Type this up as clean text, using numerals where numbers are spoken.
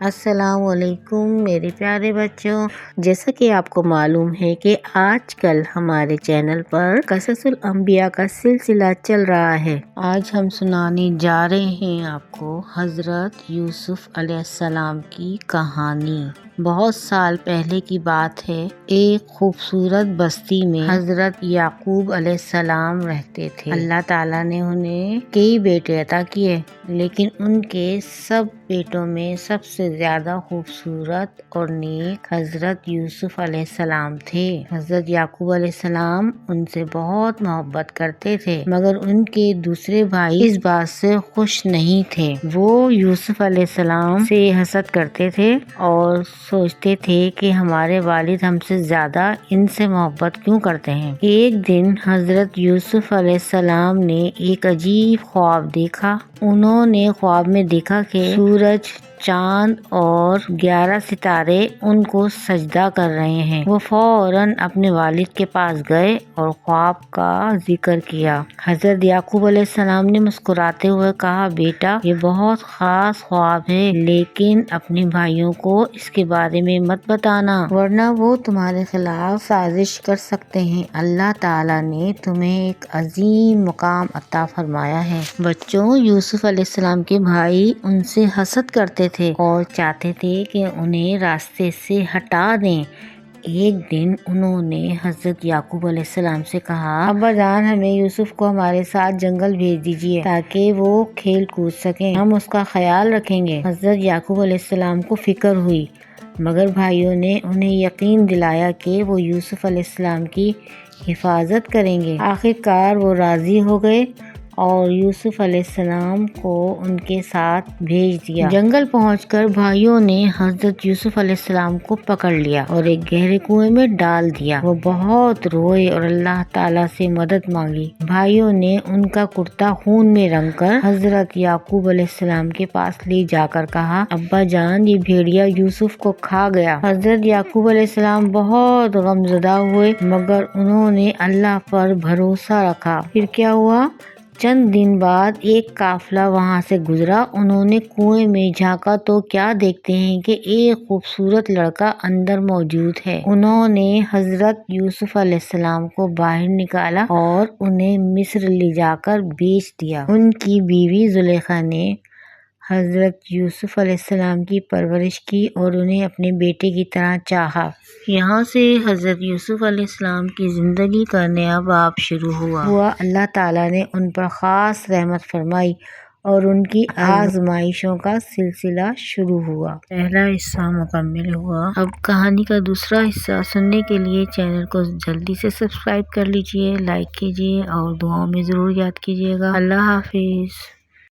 السلام علیکم میرے پیارے بچوں، جیسا کہ آپ کو معلوم ہے کہ آج کل ہمارے چینل پر قصص الانبیاء کا سلسلہ چل رہا ہے۔ آج ہم سنانے جا رہے ہیں آپ کو حضرت یوسف علیہ السلام کی کہانی۔ بہت سال پہلے کی بات ہے، ایک خوبصورت بستی میں حضرت یعقوب علیہ السلام رہتے تھے۔ اللہ تعالیٰ نے انہیں کئی بیٹے عطا کیے، لیکن ان کے سب بیٹوں میں سب سے زیادہ خوبصورت اور نیک حضرت یوسف علیہ السلام تھے۔ حضرت یعقوب علیہ السلام ان سے بہت محبت کرتے تھے، مگر ان کے دوسرے بھائی اس بات سے خوش نہیں تھے۔ وہ یوسف علیہ السلام سے حسد کرتے تھے اور سوچتے تھے کہ ہمارے والد ہم سے زیادہ ان سے محبت کیوں کرتے ہیں۔ ایک دن حضرت یوسف علیہ السلام نے ایک عجیب خواب دیکھا۔ انہوں نے خواب میں دیکھا کہ سورج، چاند اور 11 ستارے ان کو سجدہ کر رہے ہیں۔ وہ فوراً اپنے والد کے پاس گئے اور خواب کا ذکر کیا۔ حضرت یعقوب علیہ السلام نے مسکراتے ہوئے کہا، بیٹا یہ بہت خاص خواب ہے، لیکن اپنے بھائیوں کو اس کے بارے میں مت بتانا، ورنہ وہ تمہارے خلاف سازش کر سکتے ہیں۔ اللہ تعالیٰ نے تمہیں ایک عظیم مقام عطا فرمایا ہے۔ بچوں، یوسف علیہ السلام کے بھائی ان سے حسد کرتے تھے اور چاہتے تھے کہ انہیں راستے سے ہٹا دیں۔ ایک دن انہوں نے حضرت یعقوب علیہ السلام سے کہا، ابا جان ہمیں یوسف کو ہمارے ساتھ جنگل بھیج دیجیے تاکہ وہ کھیل کود سکیں، ہم اس کا خیال رکھیں گے۔ حضرت یعقوب علیہ السلام کو فکر ہوئی، مگر بھائیوں نے انہیں یقین دلایا کہ وہ یوسف علیہ السلام کی حفاظت کریں گے۔ آخرکار وہ راضی ہو گئے اور یوسف علیہ السلام کو ان کے ساتھ بھیج دیا۔ جنگل پہنچ کر بھائیوں نے حضرت یوسف علیہ السلام کو پکڑ لیا اور ایک گہرے کنویں میں ڈال دیا۔ وہ بہت روئے اور اللہ تعالیٰ سے مدد مانگی۔ بھائیوں نے ان کا کرتا خون میں رنگ کر حضرت یعقوب علیہ السلام کے پاس لے جا کر کہا، ابا جان یہ بھیڑیا یوسف کو کھا گیا۔ حضرت یعقوب علیہ السلام بہت غمزدہ ہوئے، مگر انہوں نے اللہ پر بھروسہ رکھا۔ پھر کیا ہوا؟ چند دن بعد ایک قافلہ وہاں سے گزرا۔ انہوں نے کنویں میں جھانکا تو کیا دیکھتے ہیں کہ ایک خوبصورت لڑکا اندر موجود ہے۔ انہوں نے حضرت یوسف علیہ السلام کو باہر نکالا اور انہیں مصر لے جا کر بیچ دیا۔ ان کی بیوی زلیخا نے حضرت یوسف علیہ السلام کی پرورش کی اور انہیں اپنے بیٹے کی طرح چاہا۔ یہاں سے حضرت یوسف علیہ السلام کی زندگی کا نیا باب شروع ہوا۔ اللہ تعالیٰ نے ان پر خاص رحمت فرمائی اور ان کی آزمائشوں کا سلسلہ شروع ہوا۔ پہلا حصہ مکمل ہوا۔ اب کہانی کا دوسرا حصہ سننے کے لیے چینل کو جلدی سے سبسکرائب کر لیجیے، لائک کیجیے اور دعاؤں میں ضرور یاد کیجیے گا۔ اللہ حافظ۔